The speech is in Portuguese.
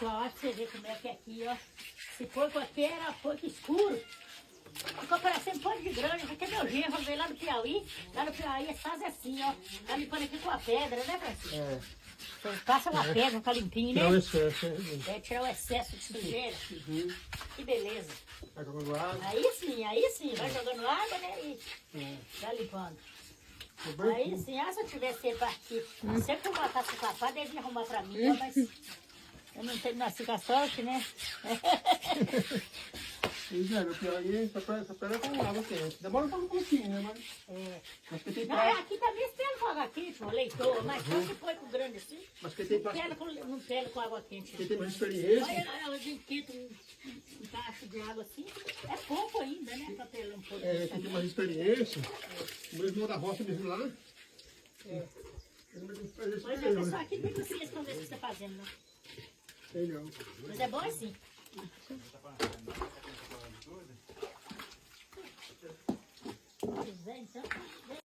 pessoal, olha pra você ver como é que é aqui, ó. Esse porco aqui era porco escuro. Ficou parecendo porco de grande. Aqui é meu genro, veio lá do Piauí. Lá no Piauí eles fazem assim, ó. Tá limpando aqui com a pedra, né, Francisco? É. Você passa uma pedra, tá limpinho, né? Tirar o excesso, né? É, tirar o excesso de sujeira. Uhum. Que beleza. Tá jogando água. Aí sim, vai jogando água, né? E vai limpando. Aí sim, se eu tivesse sempre aqui, sempre que eu matasse o papai, devia arrumar pra mim, ó, mas eu não tenho nascido com a sorte, né? Pois é, no Piauí só pega com água quente. Demora um pouquinho, né? Mas que tem Não, praia. aqui também se pega com água quente, pô, leitor, mas só se põe com grande assim, Mas que tem não praia. pega com água quente. Quem tem mais experiência. Olha, a gente quita um tacho de água assim, é pouco ainda, né, pra ter um pouco. Quem tem mais experiência. O meu irmão da roça mesmo lá. É. Ele mesmo faz isso Mas a mesmo. pessoa aqui não tem consciência pra ver o que você tá fazendo, não. Sei não. Mas é bom assim. Pois é, então.